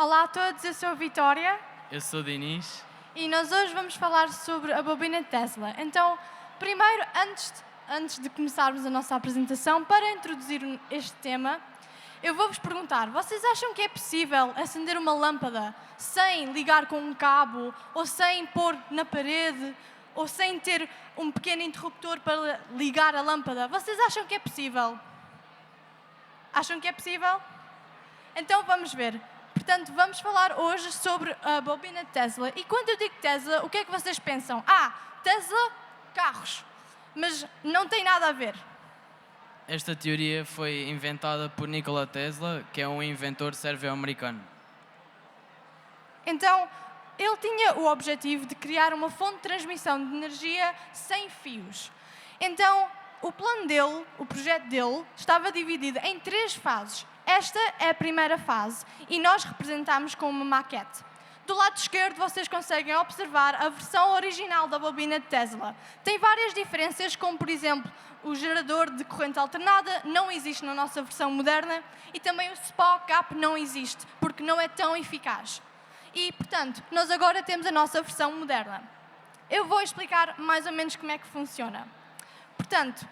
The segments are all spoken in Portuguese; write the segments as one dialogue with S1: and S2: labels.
S1: Olá a todos, eu sou a Vitória
S2: Eu sou o Dinis.
S1: e nós hoje vamos falar sobre a bobina Tesla. Então, primeiro, antes de começarmos a nossa apresentação, para introduzir este tema, eu vou-vos perguntar, vocês acham que é possível acender uma lâmpada sem ligar com um cabo, ou sem pôr na parede, ou sem ter um pequeno interruptor para ligar a lâmpada? Vocês acham que é possível? Acham que é possível? Então vamos ver. Portanto, vamos falar hoje sobre a bobina Tesla. E quando eu digo Tesla, o que é que vocês pensam? Tesla, carros. Mas não tem nada a ver.
S2: Esta teoria foi inventada por Nikola Tesla, que é um inventor sérvio-americano.
S1: Então, ele tinha o objetivo de criar uma fonte de transmissão de energia sem fios. Então, o plano dele, o projeto dele, estava dividido em 3 fases. Esta é a primeira fase e nós representamos com uma maquete. Do lado esquerdo vocês conseguem observar a versão original da bobina de Tesla. Tem várias diferenças, como por exemplo, o gerador de corrente alternada não existe na nossa versão moderna e também o spark gap não existe, porque não é tão eficaz. E, portanto, nós agora temos a nossa versão moderna. Eu vou explicar mais ou menos como é que funciona. Portanto,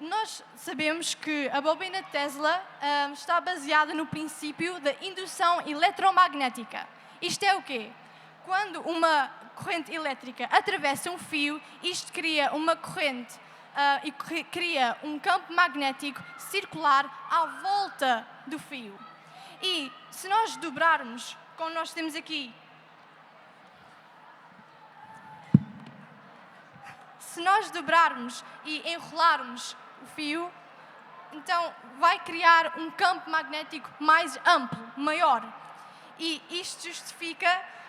S1: nós sabemos que a bobina Tesla está baseada no princípio da indução eletromagnética. Isto é o quê? Quando uma corrente elétrica atravessa um fio, isto cria uma corrente e cria um campo magnético circular à volta do fio. E se nós dobrarmos, como nós temos aqui, se nós dobrarmos e enrolarmos o fio, então vai criar um campo magnético mais amplo, maior. E isto justifica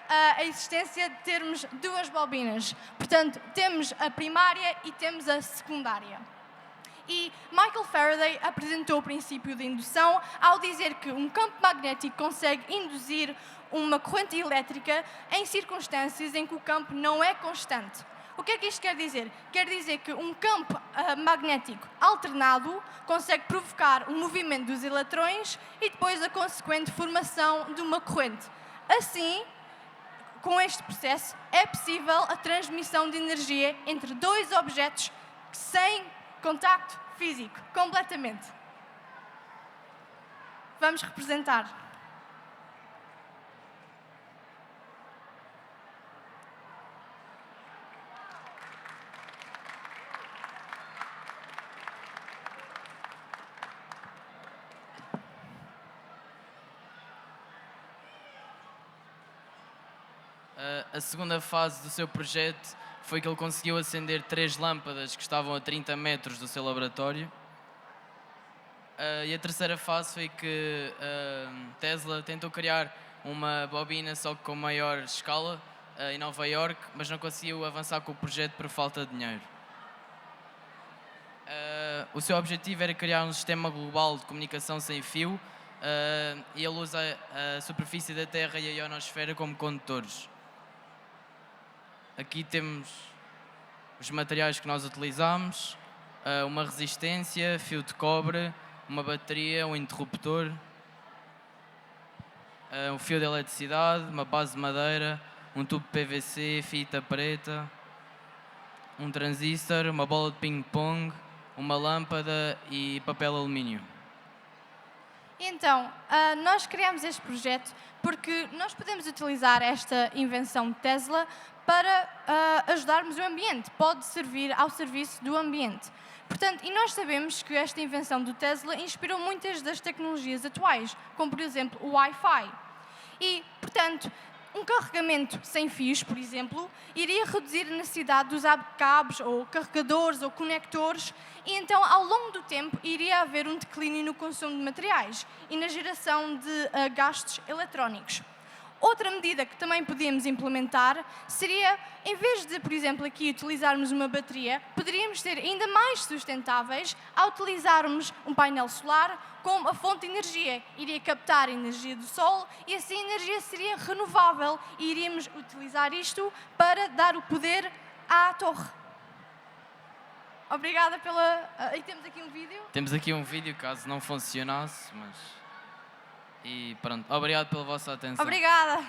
S1: a existência de termos 2 bobinas. Portanto, temos a primária e temos a secundária. E Michael Faraday apresentou o princípio de indução ao dizer que um campo magnético consegue induzir uma corrente elétrica em circunstâncias em que o campo não é constante. O que é que isto quer dizer? Quer dizer que um campo magnético alternado consegue provocar o movimento dos eletrões e depois a consequente formação de uma corrente. Assim, com este processo, é possível a transmissão de energia entre 2 objetos sem contacto físico, completamente. Vamos representar.
S2: A segunda fase do seu projeto foi que ele conseguiu acender 3 lâmpadas que estavam a 30 metros do seu laboratório. E a terceira fase foi que Tesla tentou criar uma bobina só que com maior escala em Nova York, mas não conseguiu avançar com o projeto por falta de dinheiro. O seu objetivo era criar um sistema global de comunicação sem fio e ele usa a superfície da Terra e a ionosfera como condutores. Aqui temos os materiais que nós utilizamos, uma resistência, fio de cobre, uma bateria, um interruptor, um fio de eletricidade, uma base de madeira, um tubo PVC, fita preta, um transistor, uma bola de ping-pong, uma lâmpada e papel alumínio.
S1: Então, nós criamos este projeto porque nós podemos utilizar esta invenção de Tesla para ajudarmos o ambiente, pode servir ao serviço do ambiente. Portanto, e nós sabemos que esta invenção do Tesla inspirou muitas das tecnologias atuais, como por exemplo o Wi-Fi. E, portanto, um carregamento sem fios, por exemplo, iria reduzir a necessidade de usar cabos ou carregadores ou conectores e então, ao longo do tempo, iria haver um declínio no consumo de materiais e na geração de gastos eletrónicos. Outra medida que também podíamos implementar seria, em vez de, por exemplo, aqui utilizarmos uma bateria, poderíamos ser ainda mais sustentáveis ao utilizarmos um painel solar como a fonte de energia. Iria captar a energia do sol e assim a energia seria renovável e iríamos utilizar isto para dar o poder à torre. Obrigada pela... E temos aqui um vídeo.
S2: Temos aqui um vídeo, caso não funcionasse, mas... E pronto, obrigado pela vossa atenção.
S1: Obrigada.